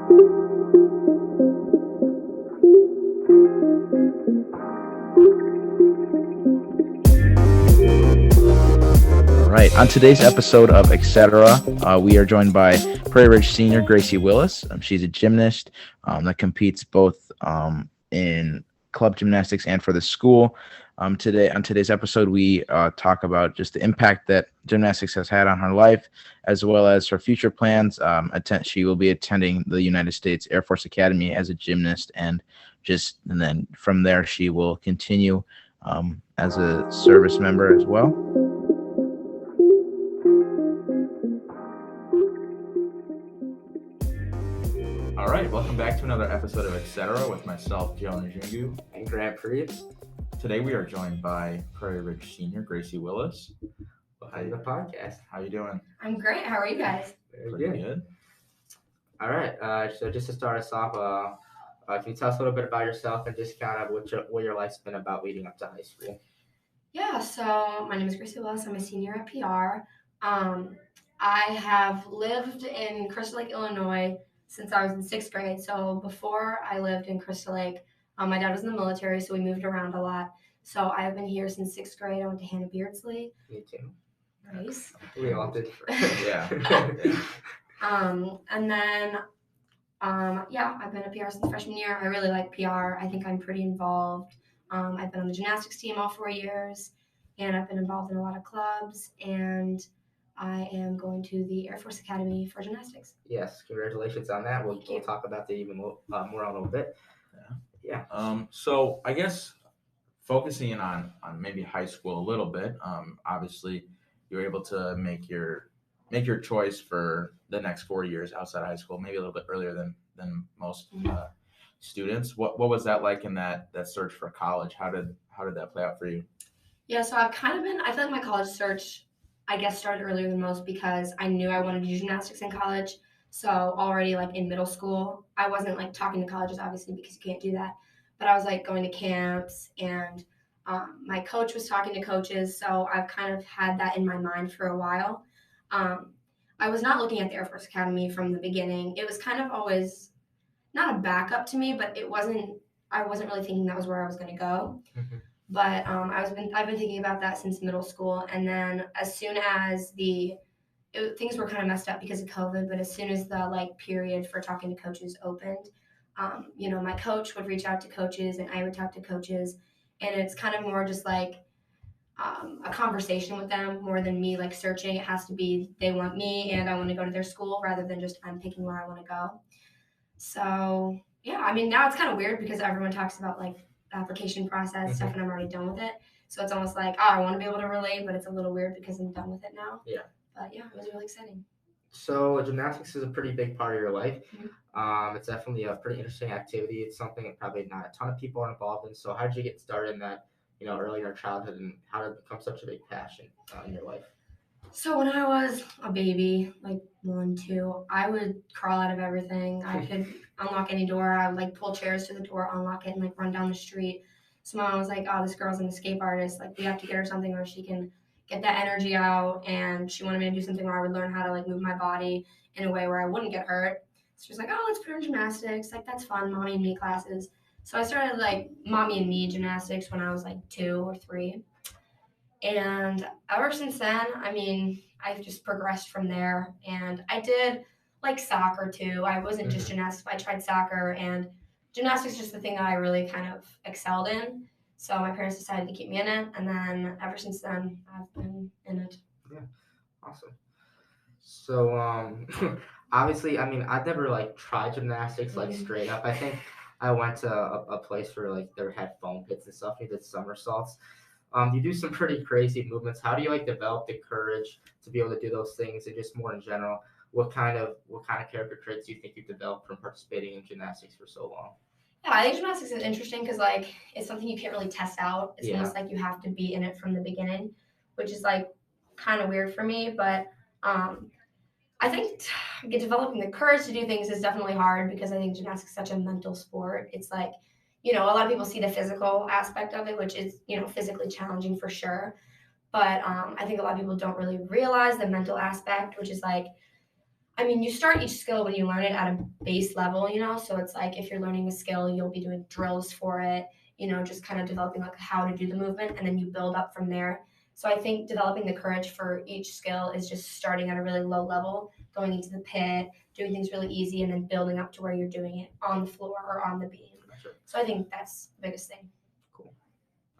All right. On today's episode of Etc., we are joined by Prairie Ridge senior Gracie Willis. She's a gymnast that competes both in club gymnastics and for the school. On today's episode, we talk about just the impact that gymnastics has had on her life, as well as her future plans. She will be attending the United States Air Force Academy as a gymnast, and then from there she will continue as a service member as well. All right, welcome back to another episode of Etc. with myself, Jonah, and Grant Priest. Today we are joined by Prairie Ridge senior Gracie Willis. Welcome to the podcast. How you doing? I'm great. How are you guys? Pretty good. All right. So just to start us off, can you tell us a little bit about yourself and just kind of what your life's been about leading up to high school? Yeah. So my name is Gracie Willis. I'm a senior at PR. I have lived in Crystal Lake, Illinois, since I was in 6th grade. So before I lived in Crystal Lake, my dad was in the military, so we moved around a lot. So I've been here since 6th grade. I went to Hannah Beardsley. Me too. Nice. We all did. Yeah. And then, I've been a PR since freshman year. I really like PR. I think I'm pretty involved. I've been on the gymnastics team all 4 years, and I've been involved in a lot of clubs, and I am going to the Air Force Academy for gymnastics. Yes, congratulations on that. We'll talk about that even more in a little bit. Yeah. So I guess focusing in on maybe high school a little bit. Obviously, you're able to make your choice for the next 4 years outside of high school, maybe a little bit earlier than most students. What was that like in that search for college? How did that play out for you? Yeah, so I feel like my college search, I guess, started earlier than most because I knew I wanted to do gymnastics in college. So already like in middle school, I wasn't like talking to colleges, obviously, because you can't do that. But I was like going to camps, and my coach was talking to coaches. So I've kind of had that in my mind for a while. I was not looking at the Air Force Academy from the beginning. It was kind of always not a backup to me, but I wasn't really thinking that was where I was going to go. Mm-hmm. But I've been thinking about that since middle school, and then as soon as things were kind of messed up because of COVID, but as soon as the period for talking to coaches opened, my coach would reach out to coaches and I would talk to coaches, and it's kind of more just like a conversation with them more than me like searching. It has to be they want me and I want to go to their school rather than just I'm picking where I want to go. So yeah, I mean now it's kind of weird because everyone talks about like the application process stuff and I'm already done with it. So it's almost like, I want to be able to relate, but it's a little weird because I'm done with it now. Yeah. But yeah, it was really exciting. So gymnastics is a pretty big part of your life. Mm-hmm. It's definitely a pretty interesting activity. It's something that probably not a ton of people are involved in. So how did you get started in that, early in your childhood, and how did it become such a big passion in your life? So when I was a baby, like 1, 2, I would crawl out of everything. I could unlock any door. I would pull chairs to the door, unlock it, and run down the street. So mom was like, oh, this girl's an escape artist. We have to get her something where she can get that energy out. And she wanted me to do something where I would learn how to move my body in a way where I wouldn't get hurt. So she was like, oh, let's put her in gymnastics. That's fun, mommy and me classes. So I started mommy and me gymnastics when I was 2 or 3. And ever since then, I mean, I've just progressed from there. And I did soccer too. I wasn't just gymnastics. I tried soccer, and gymnastics is just the thing that I really kind of excelled in. So my parents decided to keep me in it. And then ever since then, I've been in it. Yeah. Awesome. So obviously, I mean, I've never tried gymnastics straight up. I think I went to a place where there had foam pits and stuff. You did somersaults. You do some pretty crazy movements. How do you develop the courage to be able to do those things, and just more in general, what kind of character traits do you think you've developed from participating in gymnastics for so long? Yeah, I think gymnastics is interesting because it's something you can't really test out. It's almost like you have to be in it from the beginning, which is kind of weird for me. But I think developing the courage to do things is definitely hard because I think gymnastics is such a mental sport. It's a lot of people see the physical aspect of it, which is, physically challenging for sure. But I think a lot of people don't really realize the mental aspect, which is I mean, you start each skill when you learn it at a base level, so it's like if you're learning a skill, you'll be doing drills for it, just kind of developing like how to do the movement, and then you build up from there. So I think developing the courage for each skill is just starting at a really low level, going into the pit, doing things really easy, and then building up to where you're doing it on the floor or on the beam. Sure. So I think that's the biggest thing. Cool.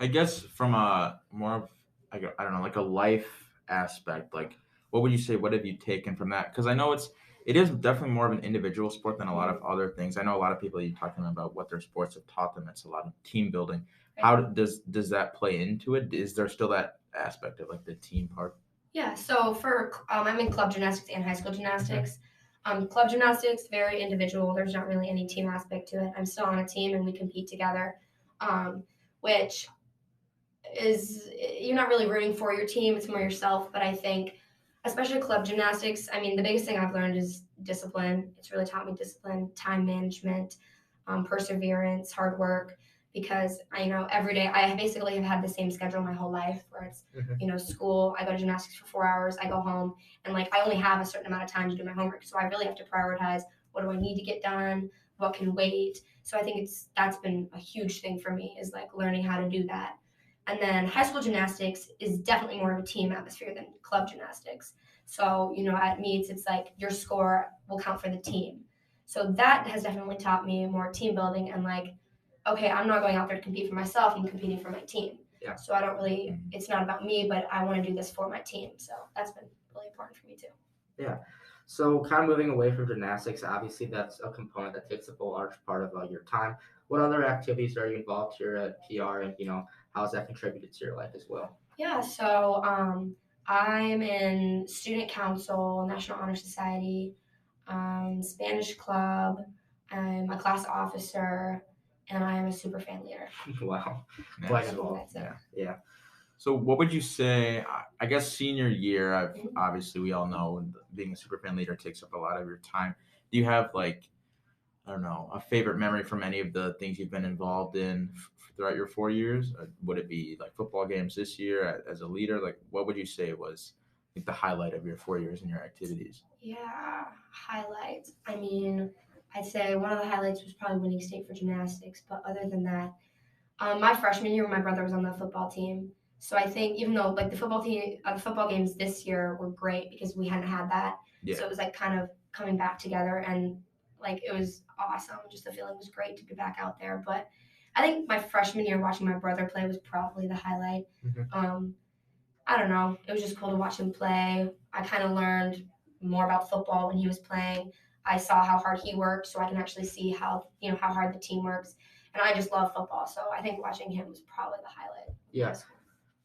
I guess from a more of I don't know, like a life aspect, like what would you say? What have you taken from that? Because I know it is definitely more of an individual sport than a lot of other things. I know a lot of people you talking about what their sports have taught them. It's a lot of team building. How does that play into it? Is there still that aspect of like the team part? Yeah, so for I'm in club gymnastics and high school gymnastics. Club gymnastics, very individual. There's not really any team aspect to it. I'm still on a team and we compete together, which is you're not really rooting for your team. It's more yourself. But I think, especially club gymnastics, I mean, the biggest thing I've learned is discipline. It's really taught me discipline, time management, perseverance, hard work. Because every day I basically have had the same schedule my whole life, where it's school. I go to gymnastics for 4 hours. I go home, and like I only have a certain amount of time to do my homework. So I really have to prioritize what do I need to get done, what can wait. So I think that's been a huge thing for me, is like learning how to do that. And then high school gymnastics is definitely more of a team atmosphere than club gymnastics. So at meets it's like your score will count for the team. So that has definitely taught me more team building and like, okay, I'm not going out there to compete for myself. I'm competing for my team. Yeah. So I don't really, it's not about me, but I want to do this for my team. So that's been really important for me too. Yeah. So kind of moving away from gymnastics, obviously that's a component that takes up a large part of your time. What other activities are you involved here at PR, and how has that contributed to your life as well? Yeah. So I'm in student council, National Honor Society, Spanish club. I'm a class officer, and I am a super fan leader. Wow. Nice. Quite I think involved. that's it. Yeah. So what would you say? I guess senior year, obviously we all know being a super fan leader takes up a lot of your time. Do you have like, I don't know, a favorite memory from any of the things you've been involved in throughout your 4 years? Would it be like football games this year as a leader? Like what would you say was like the highlight of your 4 years and your activities? Yeah, highlights. I mean, I'd say one of the highlights was probably winning state for gymnastics. But other than that, my freshman year, my brother was on the football team. So I think even though like the football team, the football games this year were great because we hadn't had that. Yeah. So it was like kind of coming back together, and like it was awesome. Just the feeling was great to be back out there. But I think my freshman year watching my brother play was probably the highlight. I don't know. It was just cool to watch him play. I kind of learned more about football when he was playing. I saw how hard he worked, so I can actually see how how hard the team works. And I just love football, so I think watching him was probably the highlight. Yeah.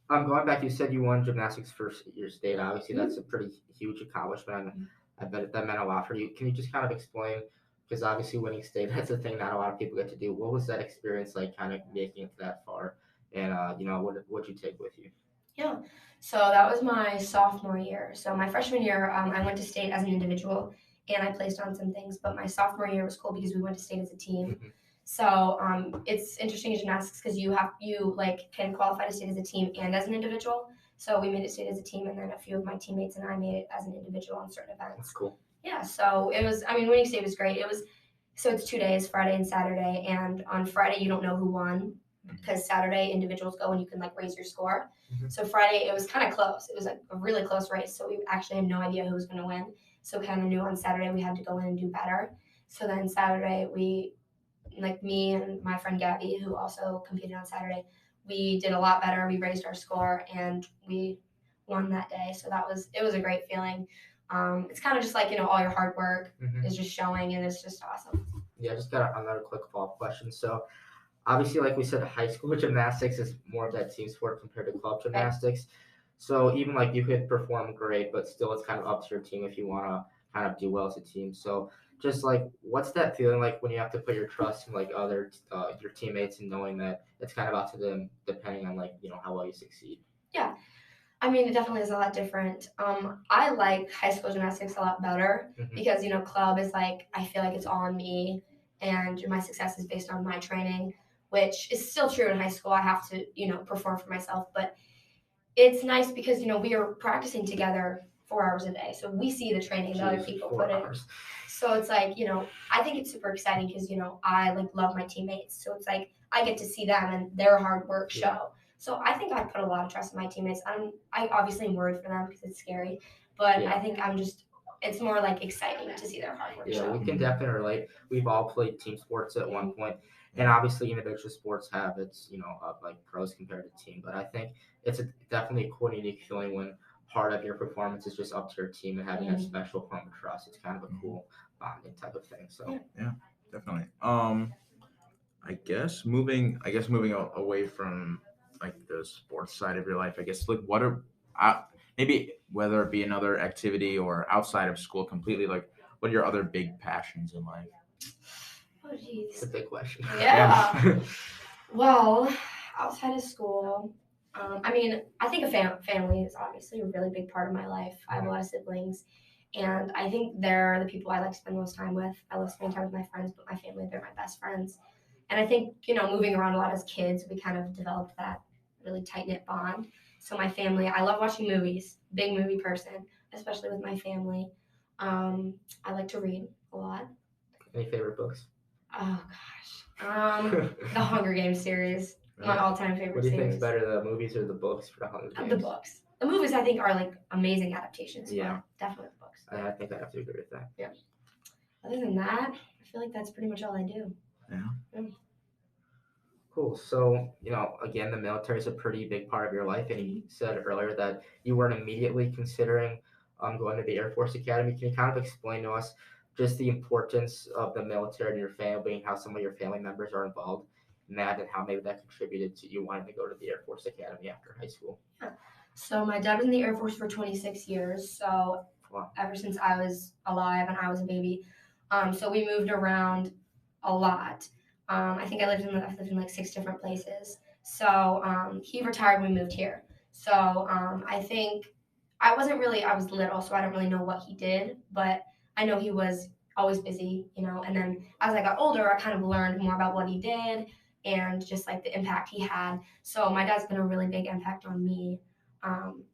Going back, you said you won gymnastics first year state. Obviously, that's a pretty huge accomplishment. And I bet that meant a lot for you. Can you just kind of explain? Because obviously, winning state, that's a thing not a lot of people get to do. What was that experience like, kind of making it that far? And what'd you take with you? Yeah. So that was my sophomore year. So my freshman year, I went to state as an individual, and I placed on some things. But my sophomore year was cool because we went to state as a team. So it's interesting in gymnastics because you can qualify to state as a team and as an individual. So we made it state as a team, and then a few of my teammates and I made it as an individual on certain events. That's cool. Yeah. So it was. I mean, winning state was great. So it's 2 days, Friday and Saturday, and on Friday you don't know who won because Saturday individuals go and you can like raise your score. So Friday it was kind of close. It was like a really close race. So we actually had no idea who was going to win. So kind of knew on Saturday we had to go in and do better. So then Saturday me and my friend Gabby, who also competed on Saturday, we did a lot better. We raised our score and we won that day. So it was a great feeling. It's kind of just like, all your hard work is just showing, and it's just awesome. Yeah, I just got another quick follow-up question. So obviously, like we said, high school gymnastics is more of that team sport compared to club gymnastics. So even like you could perform great, but still it's kind of up to your team if you want to kind of do well as a team. So just like, what's that feeling like when you have to put your trust in like other your teammates and knowing that it's kind of up to them depending on like how well you succeed? Yeah. I mean, it definitely is a lot different. I like high school gymnastics a lot better because, club is like, I feel like it's all on me and my success is based on my training, which is still true in high school. I have to, perform for myself, but it's nice because, we are practicing together 4 hours a day. So we see the training that other Jeez, people 4 put in. hours. So it's like, I think it's super exciting because, I like love my teammates. So it's like I get to see them and their hard work show. Yeah. So I think I put a lot of trust in my teammates. I obviously am worried for them because it's scary, but Yeah. I think it's more like exciting to see their hard work Yeah, show. we can definitely relate. We've all played team sports at one point, and obviously individual sports have its like pros compared to team. But I think it's definitely a cool, unique feeling when part of your performance is just up to your team and having that special form of trust. It's kind of a cool bonding type of thing. So Definitely. I guess moving away from like the sports side of your life, I guess like what are maybe whether it be another activity or outside of school completely, like what are your other big passions in life? Oh, it's a jeez. big question. Yeah. Well, outside of school, I think family is obviously a really big part of my life. I have a lot of siblings, and I think they're the people I like to spend the most time with. I love spending time with my friends, but my family, they're my best friends. And I think, moving around a lot as kids, we kind of developed that really tight-knit bond. So my family, I love watching movies, big movie person, especially with my family. I like to read a lot. Any favorite books? Oh, gosh. The Hunger Games series, my all-time favorite What do you think series. is better, the movies or the books for the Hunger Games? The books. The movies, I think, are like amazing adaptations. Yeah. But definitely the books. I think I have to agree with that. Yeah. Other than that, I feel like that's pretty much all I do. Yeah. Cool. So, again, the military is a pretty big part of your life, and you said earlier that you weren't immediately considering going to the Air Force Academy. Can you kind of explain to us just the importance of the military in your family and how some of your family members are involved in that, and how maybe that contributed to you wanting to go to the Air Force Academy after high school? Yeah. So my dad was in the Air Force for 26 years. So Wow. ever since I was alive and I was a baby. So we moved around a lot. I think I've lived in like 6 different places. So he retired when we moved here. So I think I was little, so I don't really know what he did, but I know he was always busy, and then as I got older, I kind of learned more about what he did and just like the impact he had. So my dad's been a really big impact on me,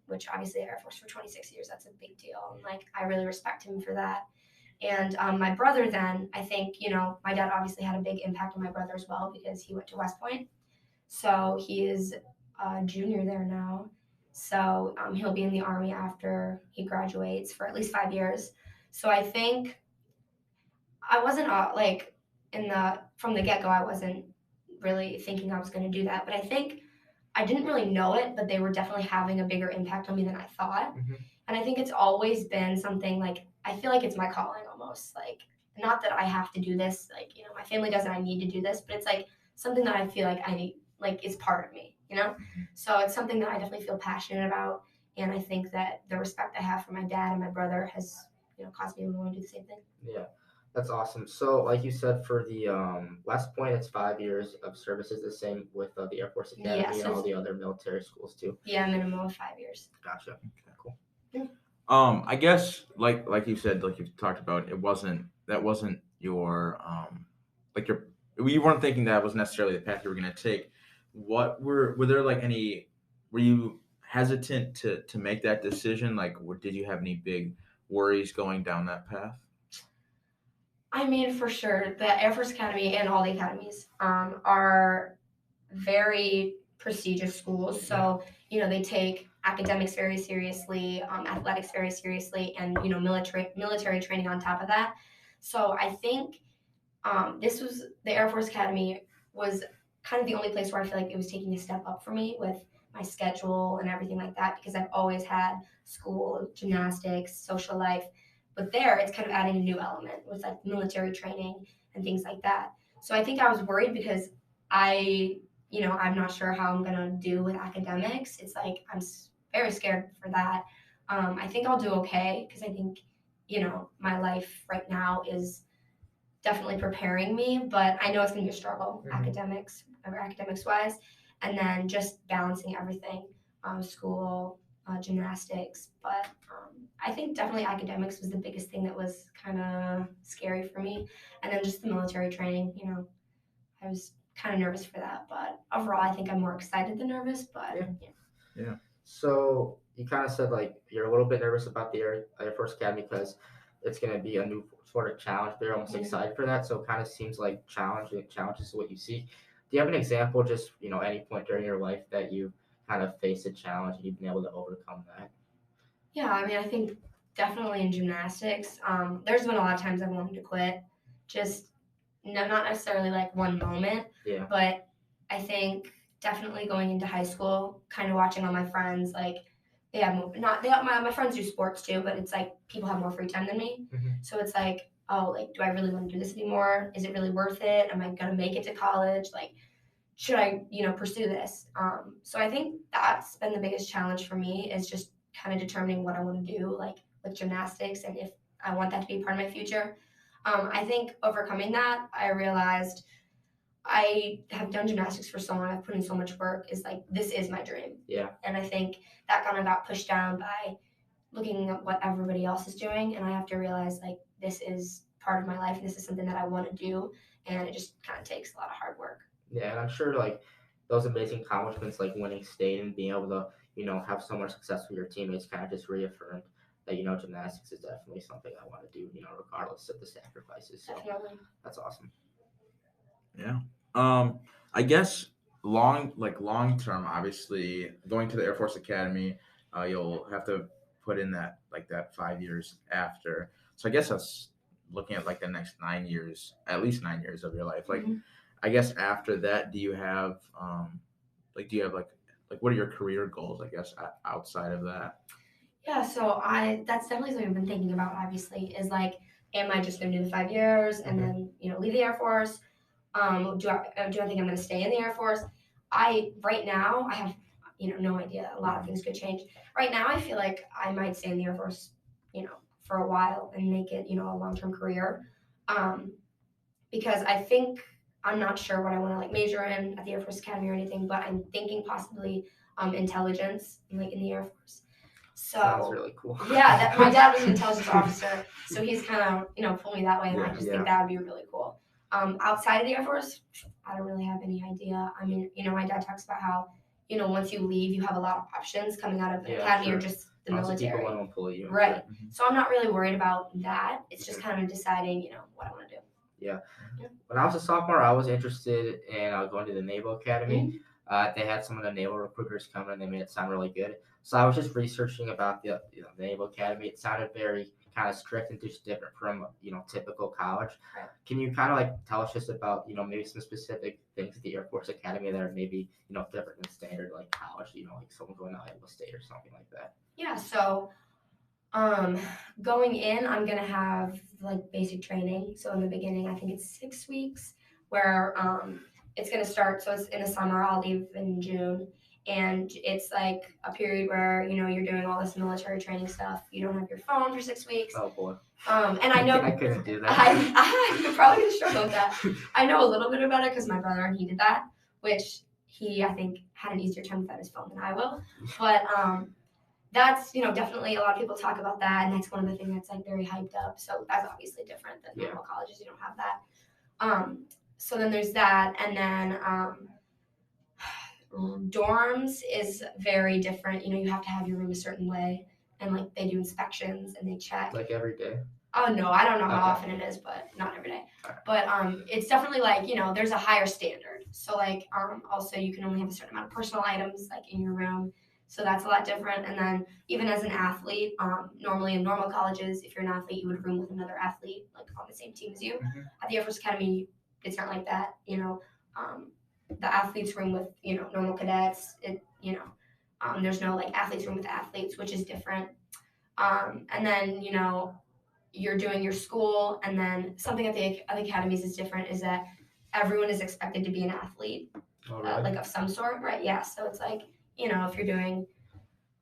which obviously Air Force for 26 years, that's a big deal. And like, I really respect him for that. And my brother then, I think, my dad obviously had a big impact on my brother as well because he went to West Point. So he is a junior there now. So he'll be in the Army after he graduates for at least 5 years. So I think I wasn't from the get-go, I wasn't really thinking I was going to do that. But I think I didn't really know it, but they were definitely having a bigger impact on me than I thought. Mm-hmm. And I think it's always been something like, I feel like it's my calling almost. Like, not that I have to do this, like, my family doesn't, I need to do this, but it's like something that I feel like I need, like, is part of me, So it's something that I definitely feel passionate about. And I think that the respect I have for my dad and my brother has, caused me to want to do the same thing. Yeah. That's awesome. So, like you said, for the West Point, it's 5 years of service. Is the same with the Air Force Academy Yeah, so and all the other military schools too? Yeah, minimum of 5 years. Gotcha. Cool. I guess like you said, like you've talked about, that wasn't your you weren't thinking that was necessarily the path you were gonna take. What were there like were you hesitant to make that decision? Like, did you have any big worries going down that path? I mean, for sure, the Air Force Academy and all the academies are very prestigious schools. So, they take academics very seriously, athletics very seriously, and, military training on top of that. So I think the Air Force Academy was kind of the only place where I feel like it was taking a step up for me with my schedule and everything like that, because I've always had school, gymnastics, social life. But there, it's kind of adding a new element with like military training and things like that. So I think I was worried because I'm not sure how I'm going to do with academics. It's like I'm very scared for that. I think I'll do okay because I think, my life right now is definitely preparing me, but I know it's going to be a struggle, academics wise. And then just balancing everything, school, gymnastics. But I think definitely academics was the biggest thing that was kind of scary for me. And then just the military training, I was kind of nervous for that. But overall, I think I'm more excited than nervous. But So, you kind of said like you're a little bit nervous about the Air Force Academy because it's going to be a new sort of challenge. But you're almost excited for that, so it kind of seems like challenges is what you seek. Do you have an example, just any point during your life that you kind of faced a challenge and you've been able to overcome that? Yeah, I mean, I think definitely in gymnastics, there's been a lot of times I've wanted to quit. Just not necessarily like one moment, Yeah. but I think definitely going into high school, kind of watching all my friends, like they have more, not they have, my friends do sports too, but it's like people have more free time than me. So it's like, oh, like, do I really want to do this anymore? Is it really worth it? Am I gonna make it to college? Like, should I, pursue this? So I think that's been the biggest challenge for me, is just kind of determining what I want to do, like with gymnastics, and if I want that to be part of my future. I think overcoming that, I realized I have done gymnastics for so long. I've put in so much work. Is like, this is my dream. Yeah. And I think that kind of got pushed down by looking at what everybody else is doing, and I have to realize like this is part of my life. And this is something that I want to do, and it just kind of takes a lot of hard work. Yeah, and I'm sure like those amazing accomplishments, like winning state and being able to, have so much success with your teammates, kind of just reaffirmed that gymnastics is definitely something I want to do, regardless of the sacrifices. So Definitely. that's awesome. Yeah. I guess long term, obviously going to the Air Force Academy, you'll have to put in that 5 years after. So I guess that's looking at like the next 9 years, at least 9 years of your life. Like, I guess after that, do you have what are your career goals, I guess, outside of that? Yeah, so that's definitely something I've been thinking about, obviously, is like, am I just going to do the 5 years and then, leave the Air Force? Do I think I'm going to stay in the Air Force? Right now, I have, no idea. A lot of things could change. Right now, I feel like I might stay in the Air Force, for a while and make it, a long-term career. Because I think, I'm not sure what I want to like major in at the Air Force Academy or anything, but I'm thinking possibly intelligence, like in the Air Force. So sounds really cool. Yeah, my dad was an intelligence officer, so he's kind of pulled me that way, and I just think that would be really cool. Outside of the Air Force, I don't really have any idea. I mean, my dad talks about how, once you leave, you have a lot of options coming out of the academy or just the Lots military. of people want to employ you. Right. So I'm not really worried about that. It's just kind of deciding, what I want to do. Yeah. When I was a sophomore, I was interested in going to the Naval Academy. They had some of the naval recruiters come and they made it sound really good. So I was just researching about the Naval Academy. It sounded very kind of strict and just different from typical college. Right. Can you kind of like tell us just about maybe some specific things at the Air Force Academy that are maybe different than standard like college? Like someone going to Iowa State or something like that. Yeah. So going in, I'm gonna have like basic training. So in the beginning, I think it's 6 weeks where it's gonna start. So it's in the summer. I'll leave in June, and it's like a period where you're doing all this military training stuff. You don't have your phone for 6 weeks. Oh boy. And I know I couldn't do that. I'm probably gonna struggle with that. I know a little bit about it because my brother, and he did that, which he, I think, had an easier time without his phone than I will. But that's definitely, a lot of people talk about that, and that's one of the things that's like very hyped up. So that's obviously different than normal colleges. You don't have that. So then there's that, and then dorms is very different. You have to have your room a certain way, and like they do inspections and they check. Like every day. Oh no, I don't know how often it is, but not every day. But it's definitely like there's a higher standard. So like also you can only have a certain amount of personal items like in your room. So that's a lot different. And then even as an athlete, normally in normal colleges, if you're an athlete, you would room with another athlete like on the same team as you. At the Air Force Academy, it's not like that. The athletes room with normal cadets. There's no like athletes room with athletes, which is different. And then you're doing your school, and then something at the academies is different is that everyone is expected to be an athlete, like of some sort, right? Yeah. So it's like if you're doing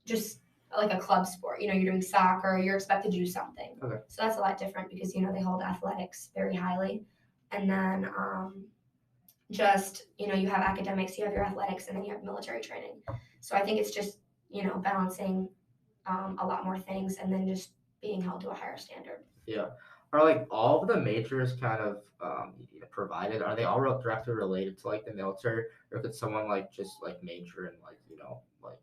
just like a club sport, you're doing soccer, you're expected to do something. Okay. So that's a lot different because they hold athletics very highly, and then just you have academics, you have your athletics, and then you have military training. So I think it's just balancing a lot more things, and then just being held to a higher standard. Yeah. Are like all of the majors kind of provided? Are they all directly related to like the military, or could someone like just like major in like like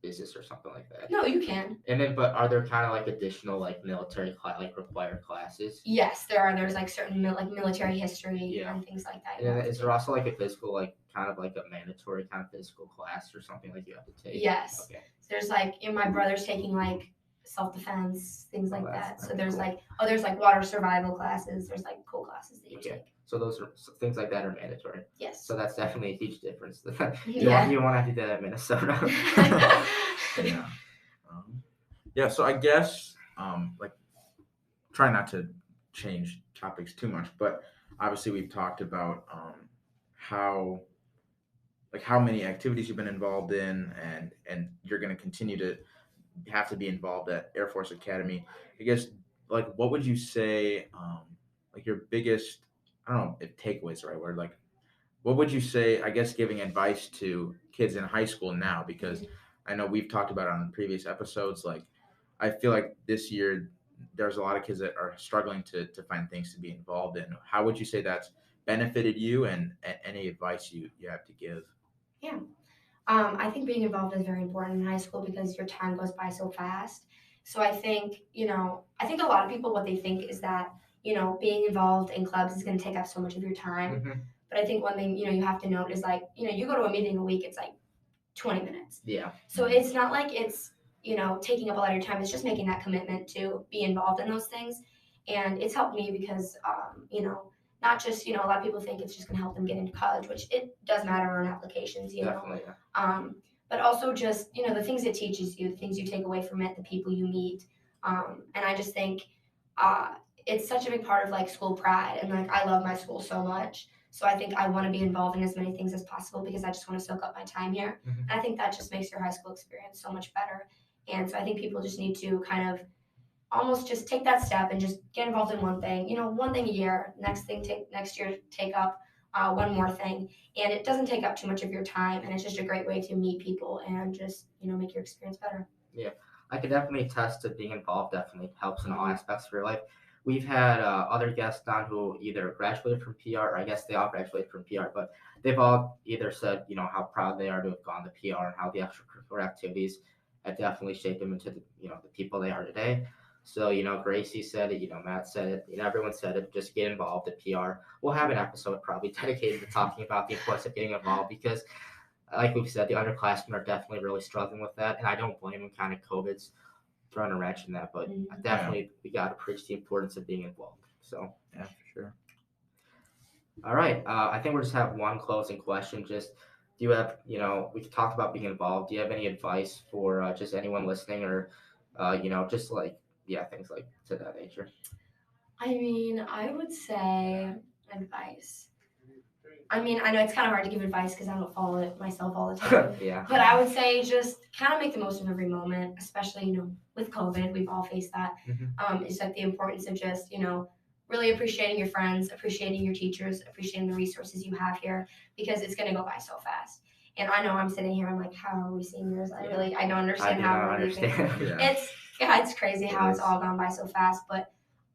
business or something like that. No, you can. And then, but are there kind of like additional like military like required classes? Yes, there are. There's like certain military history Yeah. and things like that. And then is there also like a physical, like kind of like a mandatory kind of physical class or something like you have to take? Yes. Okay. There's like, my brother's taking like self-defense, things like that's that. So there's cool. like, there's like water survival classes. There's like cool classes that you Okay. take. So those are things like that are mandatory. Yes. So that's definitely a huge difference. Yeah. You won't have to do that in Minnesota. Yeah. Yeah. So I guess like try not to change topics too much, but obviously we've talked about how many activities you've been involved in, and you're going to continue to have to be involved at Air Force Academy. I guess like what would you say like your biggest, I don't know if takeaway is the right word, like what would you say, I guess, giving advice to kids in high school now? Because I know we've talked about it on previous episodes. Like, I feel like this year there's a lot of kids that are struggling to find things to be involved in. How would you say that's benefited you, and any advice you have to give? Yeah. I think being involved is very important in high school because your time goes by so fast. So I think, I think a lot of people, what they think is that, being involved in clubs is going to take up so much of your time. Mm-hmm. But I think one thing, you have to note is like, you go to a meeting a week, it's like 20 minutes. Yeah. So it's not like it's, taking up a lot of your time. It's just making that commitment to be involved in those things. And it's helped me because, not just, a lot of people think it's just going to help them get into college, which it does matter on applications, Definitely. Yeah. But also just, the things it teaches you, the things you take away from it, the people you meet. And I just think it's such a big part of like school pride. And like, I love my school so much. So I think I want to be involved in as many things as possible because I just want to soak up my time here. Mm-hmm. And I think that just makes your high school experience so much better. And so I think people just need to kind of almost just take that step and just get involved in one thing, one thing a year, next year, take up one more thing. And it doesn't take up too much of your time. And it's just a great way to meet people and just, make your experience better. Yeah, I could definitely attest to being involved definitely helps in all aspects of your life. We've had other guests on who either graduated from PR, or I guess they all graduated from PR, but they've all either said, how proud they are to have gone to PR and how the extracurricular activities have definitely shaped them into the people they are today. So, Gracie said it, Matt said it, everyone said it, just get involved at PR. We'll have an episode probably dedicated to talking about the importance of getting involved because, like we've said, the underclassmen are definitely really struggling with that. And I don't blame them, kind of COVID's thrown a wrench in that, but definitely we got to preach the importance of being involved. So, yeah, for sure. All right. I think we'll just have one closing question. Just, do you have, we talked about being involved. Do you have any advice for just anyone listening or, just like, things like to that nature? I mean, I would say advice. I mean, I know it's kind of hard to give advice because I don't follow it myself all the time. Yeah. But I would say just kind of make the most of every moment, especially, with COVID, we've all faced that. Mm-hmm. It's like the importance of just, really appreciating your friends, appreciating your teachers, appreciating the resources you have here because it's going to go by so fast. And I know I'm sitting here, I'm like, how are we seniors? I don't understand how we're leaving. It's crazy how it's all gone by so fast, but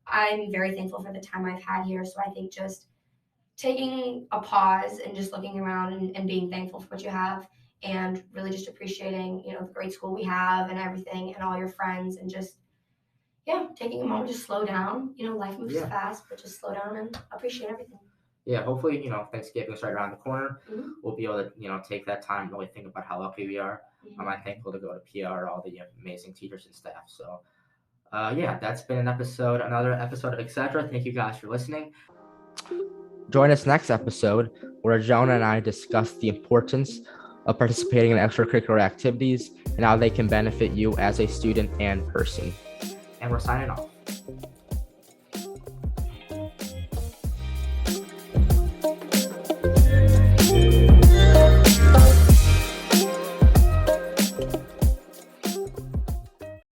I'm very thankful for the time I've had here. So I think just taking a pause and just looking around and being thankful for what you have and really just appreciating, the great school we have and everything and all your friends and just, taking a moment to slow down. Life moves fast, but just slow down and appreciate everything. Yeah, hopefully, Thanksgiving is right around the corner. Mm-hmm. We'll be able to, take that time and really think about how lucky we are. Mm-hmm. I'm thankful to go to PR, all the amazing teachers and staff. So, that's been another episode of Etc. Thank you guys for listening. Join us next episode where Jonah and I discuss the importance of participating in extracurricular activities and how they can benefit you as a student and person. And we're signing off.